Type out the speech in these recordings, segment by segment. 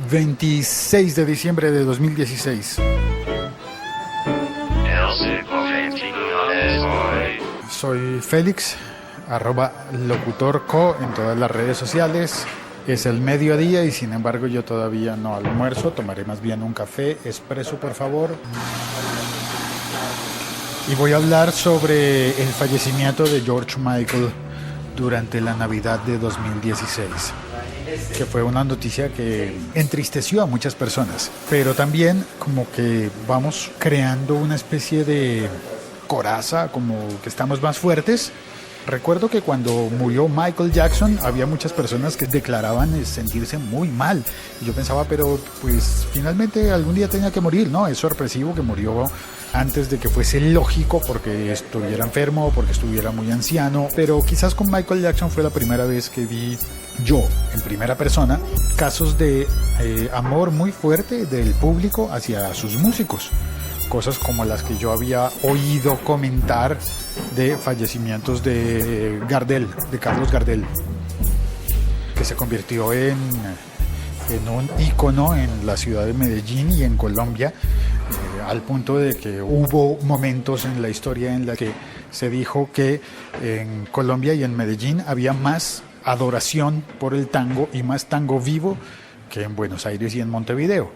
26 de diciembre de 2016. Soy Félix, @locutorco en todas las redes sociales. Es el mediodía y sin embargo yo todavía no almuerzo, tomaré más bien un café expreso, por favor. Y voy a hablar sobre el fallecimiento de George Michael durante la Navidad de 2016, que fue una noticia que entristeció a muchas personas, pero también como que vamos creando una especie de coraza, como que estamos más fuertes. Recuerdo que cuando murió Michael Jackson había muchas personas que declaraban sentirse muy mal. Y yo pensaba, pero pues finalmente algún día tenía que morir, ¿no? Es sorpresivo que murió antes de que fuese lógico porque estuviera enfermo o porque estuviera muy anciano. Pero quizás con Michael Jackson fue la primera vez que vi yo, en primera persona, casos de amor muy fuerte del público hacia sus músicos. Cosas como las que yo había oído comentar de fallecimientos de Gardel, de Carlos Gardel, que se convirtió en un ícono en la ciudad de Medellín y en Colombia, al punto de que hubo momentos en la historia en la que se dijo que en Colombia y en Medellín había más adoración por el tango y más tango vivo que en Buenos Aires y en Montevideo.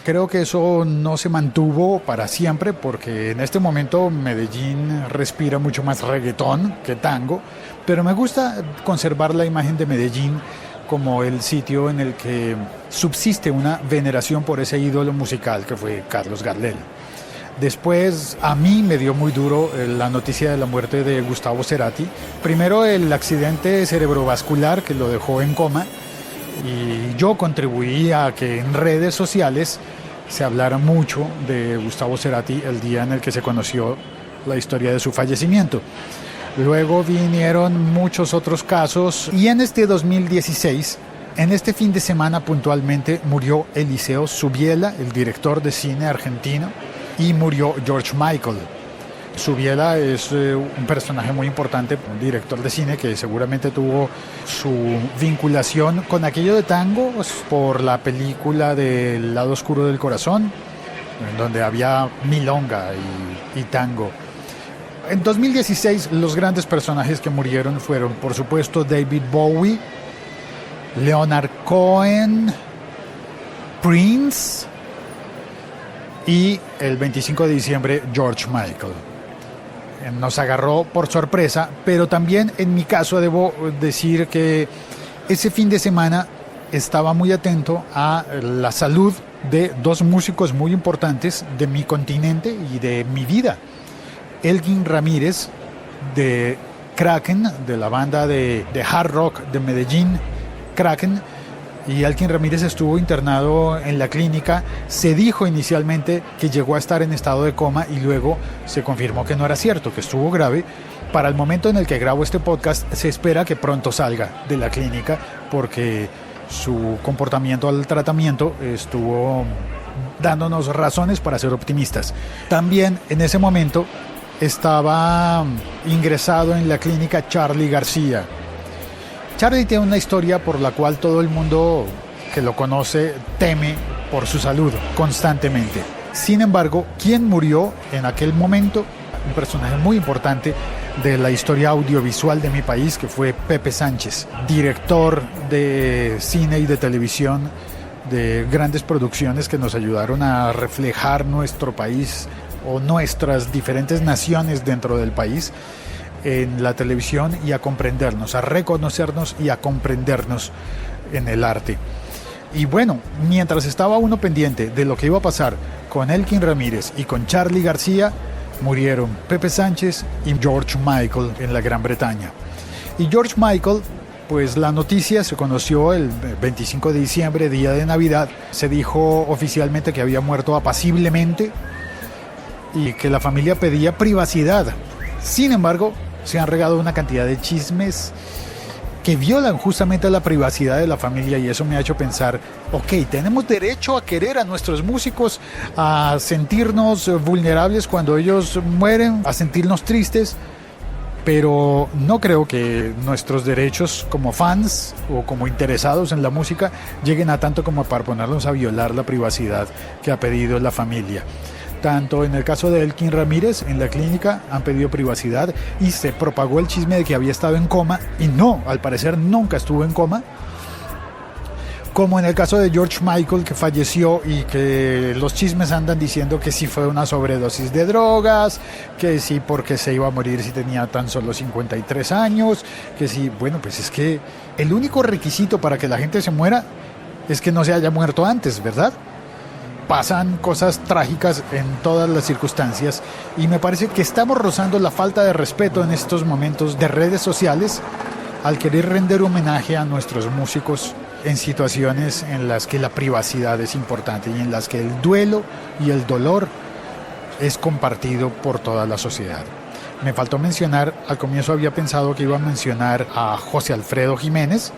Creo que eso no se mantuvo para siempre porque en este momento Medellín respira mucho más reggaetón que tango, pero me gusta conservar la imagen de Medellín como el sitio en el que subsiste una veneración por ese ídolo musical que fue Carlos Gardel. Después a mí me dio muy duro la noticia de la muerte de Gustavo Cerati. Primero el accidente cerebrovascular que lo dejó en coma, y yo contribuí a que en redes sociales se hablara mucho de Gustavo Cerati el día en el que se conoció la historia de su fallecimiento. Luego vinieron muchos otros casos y en este 2016, en este fin de semana puntualmente, murió Eliseo Subiela, el director de cine argentino, y murió George Michael. Subiela es un personaje muy importante, un director de cine que seguramente tuvo su vinculación con aquello de tango por la película del lado oscuro del corazón, en donde había milonga y tango. En 2016 los grandes personajes que murieron fueron, por supuesto, David Bowie, Leonard Cohen, Prince y el 25 de diciembre George Michael. Nos agarró por sorpresa, pero también en mi caso debo decir que ese fin de semana estaba muy atento a la salud de dos músicos muy importantes de mi continente y de mi vida. Elgin Ramírez de Kraken, de la banda de hard rock de Medellín, Kraken, y Elgin Ramírez estuvo internado en la clínica. Se dijo inicialmente que llegó a estar en estado de coma y luego se confirmó que no era cierto, que estuvo grave. Para el momento en el que grabo este podcast se espera que pronto salga de la clínica porque su comportamiento al tratamiento estuvo dándonos razones para ser optimistas. También en ese momento estaba ingresado en la clínica Charly García. Charly tiene una historia por la cual todo el mundo que lo conoce teme por su salud constantemente. Sin embargo, quien murió en aquel momento, un personaje muy importante de la historia audiovisual de mi país, que fue Pepe Sánchez, director de cine y de televisión de grandes producciones que nos ayudaron a reflejar nuestro país o nuestras diferentes naciones dentro del país en la televisión y a comprendernos, a reconocernos y a comprendernos en el arte. Y bueno, mientras estaba uno pendiente de lo que iba a pasar con Elgin Ramírez y con Charly García, murieron Pepe Sánchez y George Michael en la Gran Bretaña. Y George Michael, pues la noticia se conoció el 25 de diciembre, día de Navidad. Se dijo oficialmente que había muerto apaciblemente y que la familia pedía privacidad. Sin embargo, se han regado una cantidad de chismes que violan justamente la privacidad de la familia, y eso me ha hecho pensar, ok, tenemos derecho a querer a nuestros músicos, a sentirnos vulnerables cuando ellos mueren, a sentirnos tristes, pero no creo que nuestros derechos como fans o como interesados en la música lleguen a tanto como para ponernos a violar la privacidad que ha pedido la familia. Tanto en el caso de Elkin Ramírez, en la clínica han pedido privacidad y se propagó el chisme de que había estado en coma, y no, al parecer nunca estuvo en coma. Como en el caso de George Michael, que falleció y que los chismes andan diciendo que sí fue una sobredosis de drogas, que sí porque se iba a morir si tenía tan solo 53 años, que sí, bueno, pues es que el único requisito para que la gente se muera es que no se haya muerto antes, ¿verdad? Pasan cosas trágicas en todas las circunstancias y me parece que estamos rozando la falta de respeto en estos momentos de redes sociales al querer render homenaje a nuestros músicos en situaciones en las que la privacidad es importante y en las que el duelo y el dolor es compartido por toda la sociedad. Me faltó mencionar, al comienzo había pensado que iba a mencionar a José Alfredo Jiménez.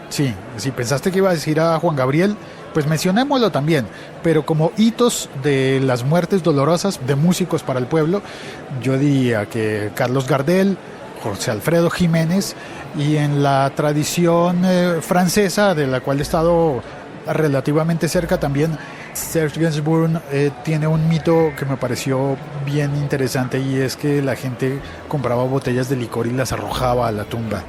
Sí, si pensaste que iba a decir a Juan Gabriel, pues mencionémoslo también, pero como hitos de las muertes dolorosas de músicos para el pueblo, yo diría que Carlos Gardel, José Alfredo Jiménez, y en la tradición francesa, de la cual he estado relativamente cerca también, Serge Gainsbourg tiene un mito que me pareció bien interesante, y es que la gente compraba botellas de licor y las arrojaba a la tumba.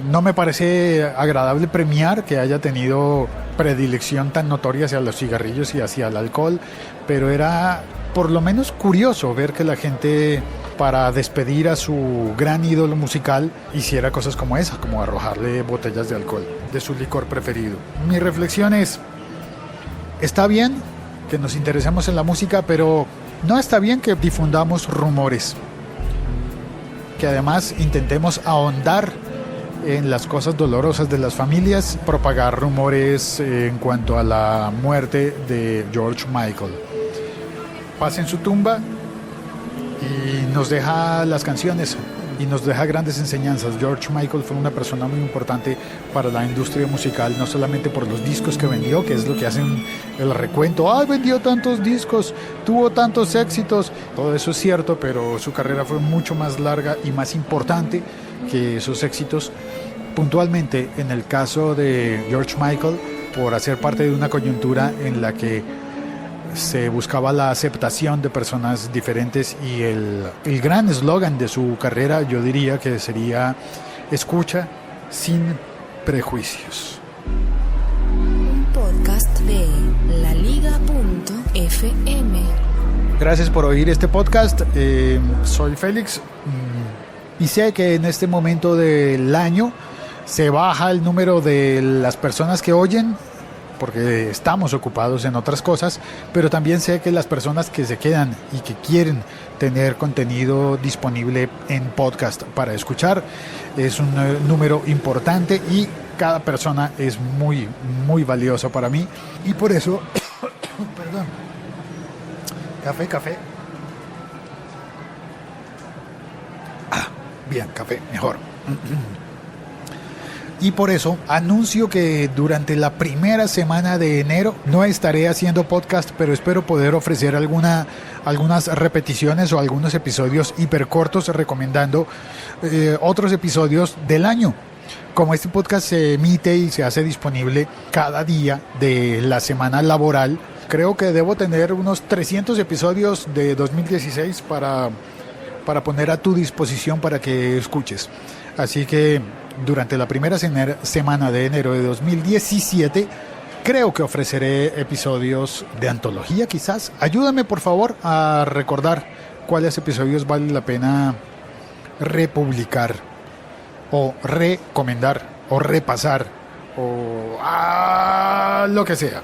No me parece agradable premiar que haya tenido predilección tan notoria hacia los cigarrillos y hacia el alcohol, pero era por lo menos curioso ver que la gente, para despedir a su gran ídolo musical, hiciera cosas como esa, como arrojarle botellas de alcohol de su licor preferido. Mi reflexión es: está bien que nos interesemos en la música, pero no está bien que difundamos rumores, que además intentemos ahondar en las cosas dolorosas de las familias, propagar rumores en cuanto a la muerte de George Michael. Paz en su tumba, y nos deja las canciones y nos deja grandes enseñanzas. George Michael fue una persona muy importante para la industria musical, no solamente por los discos que vendió, que es lo que hacen el recuento. ¡Ay, vendió tantos discos! Tuvo tantos éxitos. Todo eso es cierto, pero su carrera fue mucho más larga y más importante que esos éxitos. Puntualmente, en el caso de George Michael, por hacer parte de una coyuntura en la que se buscaba la aceptación de personas diferentes, y el gran eslogan de su carrera, yo diría que sería: escucha sin prejuicios. Un podcast de laliga.fm. Gracias por oír este podcast. Soy Félix, y sé que en este momento del año se baja el número de las personas que oyen, porque estamos ocupados en otras cosas, pero también sé que las personas que se quedan y que quieren tener contenido disponible en podcast para escuchar es un número importante, y cada persona es muy, muy valiosa para mí, y por eso perdón, café. Bien, café, mejor. Y por eso anuncio que durante la primera semana de enero no estaré haciendo podcast, pero espero poder ofrecer algunas repeticiones o algunos episodios hipercortos recomendando otros episodios del año. Como este podcast se emite y se hace disponible cada día de la semana laboral, creo que debo tener unos 300 episodios de 2016 para poner a tu disposición para que escuches. Así que durante la primera semana de enero de 2017 creo que ofreceré episodios de antología, quizás. Ayúdame por favor a recordar cuáles episodios vale la pena republicar o recomendar o repasar o lo que sea.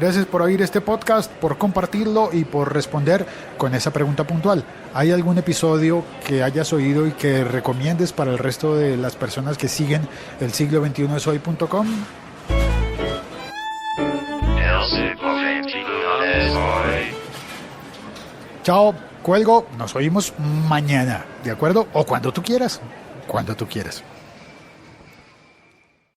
Gracias por oír este podcast, por compartirlo y por responder con esa pregunta puntual. ¿Hay algún episodio que hayas oído y que recomiendes para el resto de las personas que siguen el siglo 21 es hoy.com? Chao, cuelgo, nos oímos mañana, ¿de acuerdo? O cuando tú quieras,